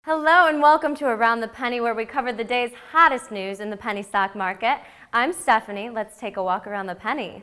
Hello and welcome to Around the Penny, where we cover the day's hottest news in the penny stock market. I'm Stephanie. Let's take a walk around the penny.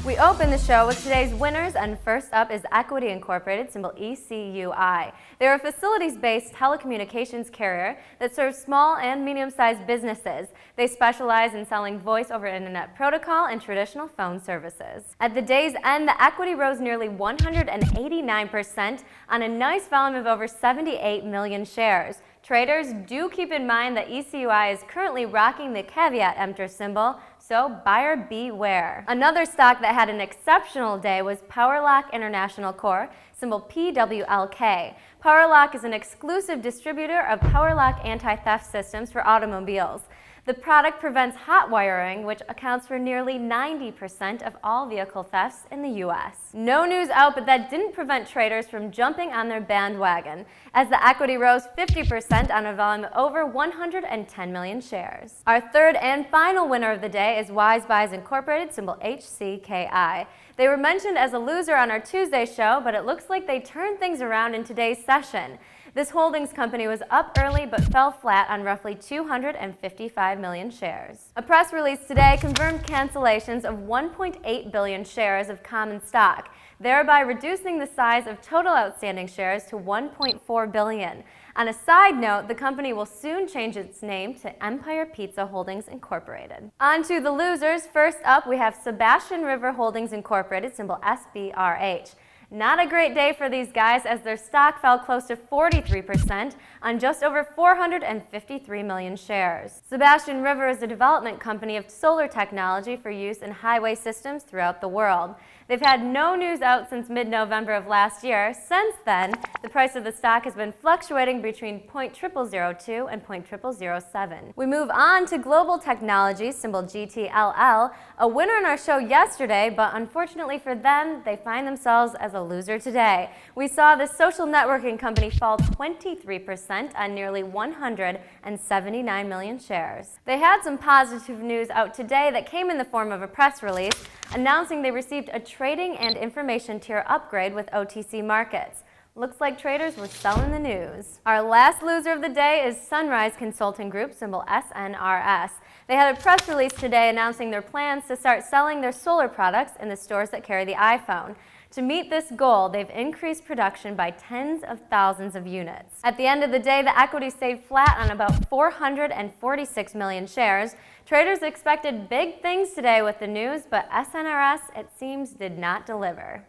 We open the show with today's winners, and first up is Equity Incorporated, symbol ECUI. They're a facilities-based telecommunications carrier that serves small and medium-sized businesses. They specialize in selling voice over internet protocol and traditional phone services. At the day's end, the equity rose nearly 189% on a nice volume of over 78 million shares. Traders, do keep in mind that ECUI is currently rocking the caveat emptor symbol, so buyer beware. Another stock that had an exceptional day was PWLK International Corp, symbol PWLK. PWLK is an exclusive distributor of power lock anti-theft systems for automobiles. The product prevents hot wiring, which accounts for nearly 90% of all vehicle thefts in the U.S. No news out, but that didn't prevent traders from jumping on their bandwagon, as the equity rose 50% on a volume of over 110 million shares. Our third and final winner of the day is Wise Buys Incorporated, symbol HCKI. They were mentioned as a loser on our Tuesday show, but it looks like they turned things around in today's session. This holdings company was up early but fell flat on roughly 255 million shares. A press release today confirmed cancellations of 1.8 billion shares of common stock, thereby reducing the size of total outstanding shares to 1.4 billion. On a side note, the company will soon change its name to Empire Pizza Holdings Incorporated. On to the losers. First up, we have Sebastian River Holdings Incorporated, symbol SBRH. Not a great day for these guys, as their stock fell close to 43% on just over 453 million shares. Sebastian River is a development company of solar technology for use in highway systems throughout the world. They've had no news out since mid-November of last year. Since then, the price of the stock has been fluctuating between 0.0002 and 0.0007. We move on to Global Technologies, symbol GTLL, a winner in our show yesterday, but unfortunately for them, they find themselves as a loser today. We saw the social networking company fall 23% on nearly 179 million shares. They had some positive news out today that came in the form of a press release announcing they received a trading and information tier upgrade with OTC Markets. Looks like traders were selling the news. Our last loser of the day is Sunrise Consulting Group, symbol SNRS. They had a press release today announcing their plans to start selling their solar products in the stores that carry the iPhone. To meet this goal, they've increased production by tens of thousands of units. At the end of the day, the equity stayed flat on about 446 million shares. Traders expected big things today with the news, but SNRS, it seems, did not deliver.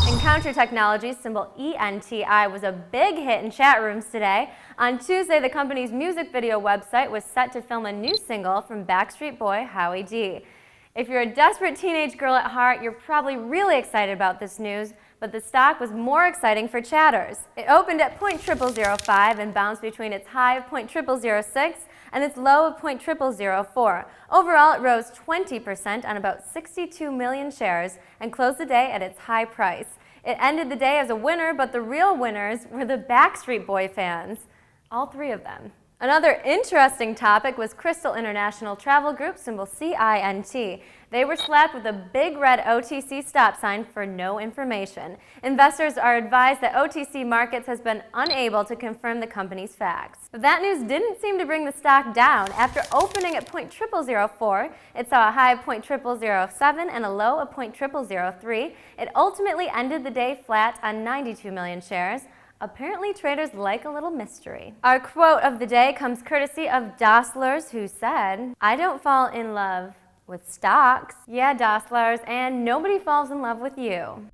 Encounter Technologies, symbol ENTI, was a big hit in chat rooms today. On Tuesday, the company's music video website was set to film a new single from Backstreet Boy Howie D. If you're a desperate teenage girl at heart, you're probably really excited about this news, but the stock was more exciting for chatters. It opened at 0.0005 and bounced between its high of 0.0006 and its low of 0.0004. Overall, it rose 20% on about 62 million shares and closed the day at its high price. It ended the day as a winner, but the real winners were the Backstreet Boy fans, all three of them. Another interesting topic was Crystal International Travel Group, symbol CINT. They were slapped with a big red OTC stop sign for no information. Investors are advised that OTC Markets has been unable to confirm the company's facts. But that news didn't seem to bring the stock down. After opening at 0.0004, it saw a high of 0.0007 and a low of 0.0003. It ultimately ended the day flat on 92 million shares. Apparently, traders like a little mystery. Our quote of the day comes courtesy of Dosslers, who said, "I don't fall in love with stocks." Yeah, Dosslers, and nobody falls in love with you.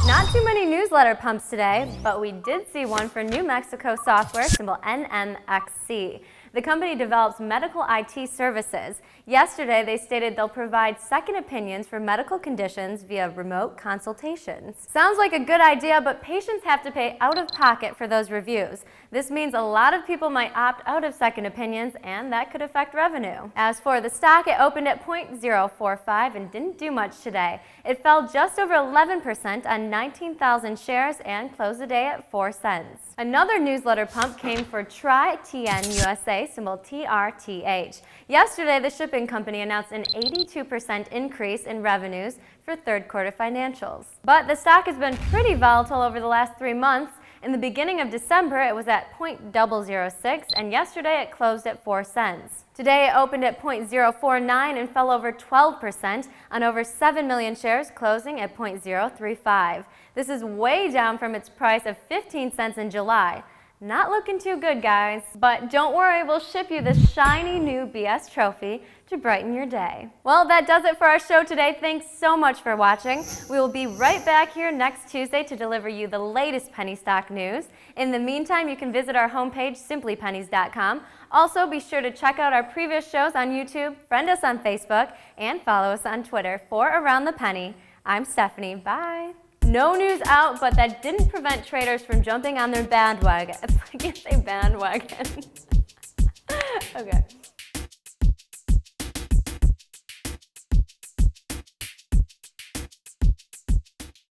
Not too many newsletter pumps today, but we did see one for New Mexico software, symbol NMXC. The company develops medical IT services. Yesterday, they stated they'll provide second opinions for medical conditions via remote consultations. Sounds like a good idea, but patients have to pay out of pocket for those reviews. This means a lot of people might opt out of second opinions, and that could affect revenue. As for the stock, it opened at 0.045 and didn't do much today. It fell just over 11% on 19,000 shares and closed the day at 4 cents. Another newsletter pump came for TN USA, symbol TRTH. Yesterday, the shipping company announced an 82% increase in revenues for third quarter financials. But the stock has been pretty volatile over the last 3 months. In the beginning of December, it was at 0.006, and yesterday it closed at 4 cents. Today, it opened at 0.049 and fell over 12% on over 7 million shares, closing at 0.035. This is way down from its price of 15 cents in July. Not looking too good, guys. But don't worry, we'll ship you this shiny new BS trophy to brighten your day. Well, that does it for our show today. Thanks so much for watching. We will be right back here next Tuesday to deliver you the latest penny stock news. In the meantime, you can visit our homepage, simplypennies.com. Also, be sure to check out our previous shows on YouTube, friend us on Facebook, and follow us on Twitter for Around the Penny. I'm Stephanie. Bye. No news out, but that didn't prevent traders from jumping on their bandwagon. I can't say bandwagon. Okay.